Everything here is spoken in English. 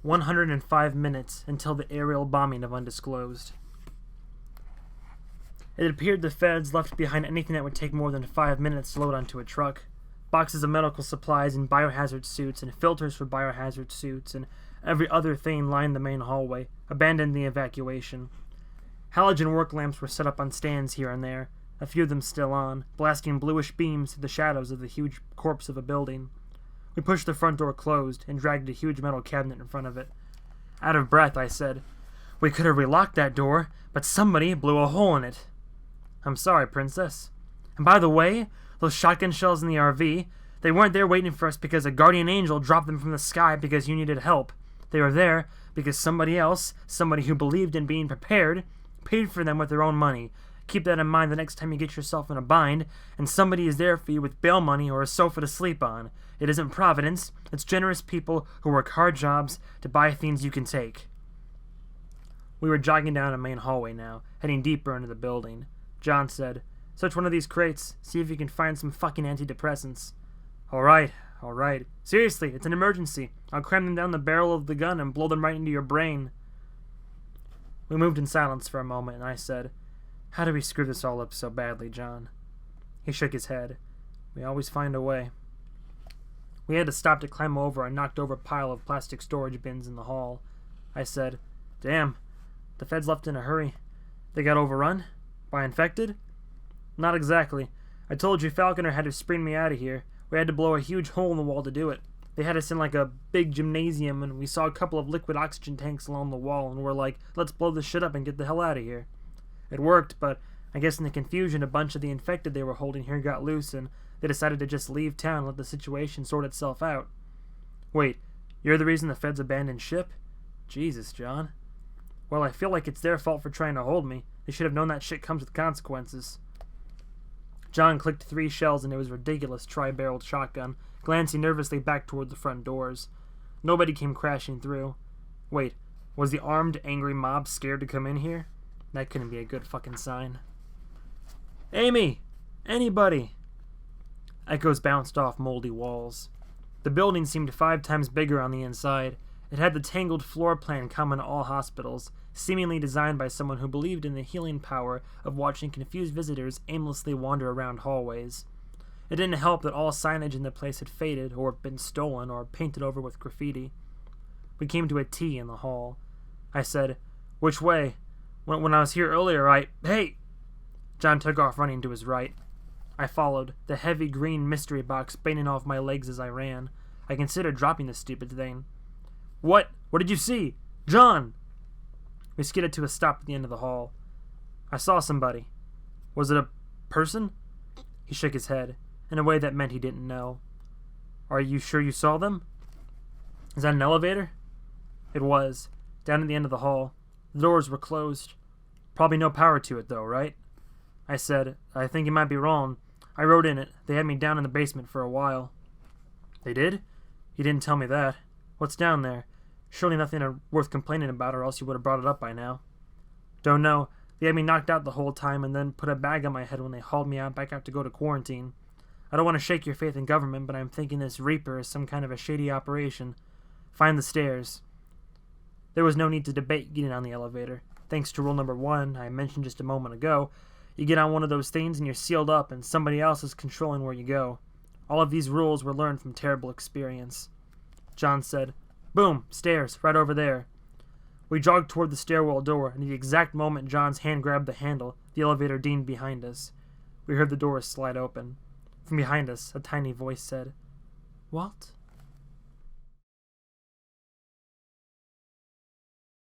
105 minutes until the aerial bombing of Undisclosed. It appeared the feds left behind anything that would take more than 5 minutes to load onto a truck. Boxes of medical supplies and biohazard suits and filters for biohazard suits and every other thing lined the main hallway, abandoning the evacuation. Halogen work lamps were set up on stands here and there, a few of them still on, blasting bluish beams through the shadows of the huge corpse of a building. We pushed the front door closed and dragged a huge metal cabinet in front of it. Out of breath, I said, "We could have relocked that door, but somebody blew a hole in it." "I'm sorry, Princess. And by the way, those shotgun shells in the RV, they weren't there waiting for us because a guardian angel dropped them from the sky because you needed help. They were there because somebody else, somebody who believed in being prepared, paid for them with their own money. Keep that in mind the next time you get yourself in a bind, and somebody is there for you with bail money or a sofa to sleep on. It isn't providence, it's generous people who work hard jobs to buy things you can take." We were jogging down a main hallway now, heading deeper into the building. John said, "Search one of these crates, see if you can find some fucking antidepressants." All right. Seriously, it's an emergency. I'll cram them down the barrel of the gun and blow them right into your brain." We moved in silence for a moment, and I said, "How do we screw this all up so badly, John?" He shook his head. "We always find a way." We had to stop to climb over a knocked-over pile of plastic storage bins in the hall. I said, "Damn, the feds left in a hurry. They got overrun? By infected?" "Not exactly. I told you Falconer had to spring me out of here. We had to blow a huge hole in the wall to do it. They had us in like a big gymnasium, and we saw a couple of liquid oxygen tanks along the wall, and we're like, let's blow this shit up and get the hell out of here." It worked, but I guess in the confusion a bunch of the infected they were holding here got loose, and they decided to just leave town and let the situation sort itself out. "Wait, you're the reason the feds abandoned ship?" "Jesus, John." "Well, I feel like it's their fault for trying to hold me. They should have known that shit comes with consequences." John clicked 3 shells into his ridiculous tri-barreled shotgun, glancing nervously back toward the front doors. Nobody came crashing through. Wait, was the armed, angry mob scared to come in here? That couldn't be a good fucking sign. "Amy! Anybody!" Echoes bounced off moldy walls. The building seemed 5 times bigger on the inside. It had the tangled floor plan common to all hospitals, seemingly designed by someone who believed in the healing power of watching confused visitors aimlessly wander around hallways. It didn't help that all signage in the place had faded or been stolen or painted over with graffiti. We came to a T in the hall. I said, "Which way? When I was here earlier, Hey!" John took off running to his right. I followed, the heavy green mystery box banging off my legs as I ran. I considered dropping the stupid thing. What did you see? John!" We skidded to a stop at the end of the hall. "I saw somebody." "Was it a person?" He shook his head, in a way that meant he didn't know. "Are you sure you saw them?" "Is that an elevator?" It was, down at the end of the hall. The doors were closed. "Probably no power to it, though, right?" I said, "I think you might be wrong. I rode in it. They had me down in the basement for a while." "They did? You didn't tell me that. What's down there? Surely nothing worth complaining about, or else you would have brought it up by now." "Don't know. They had me knocked out the whole time and then put a bag on my head when they hauled me back out to go to quarantine. I don't want to shake your faith in government, but I'm thinking this Reaper is some kind of a shady operation. Find the stairs." There was no need to debate getting on the elevator. Thanks to rule number 1, I mentioned just a moment ago, you get on one of those things and you're sealed up and somebody else is controlling where you go. All of these rules were learned from terrible experience. John said, "Boom, stairs, right over there." We jogged toward the stairwell door, and at the exact moment John's hand grabbed the handle, the elevator dinged behind us. We heard the doors slide open. From behind us, a tiny voice said, "Walt?"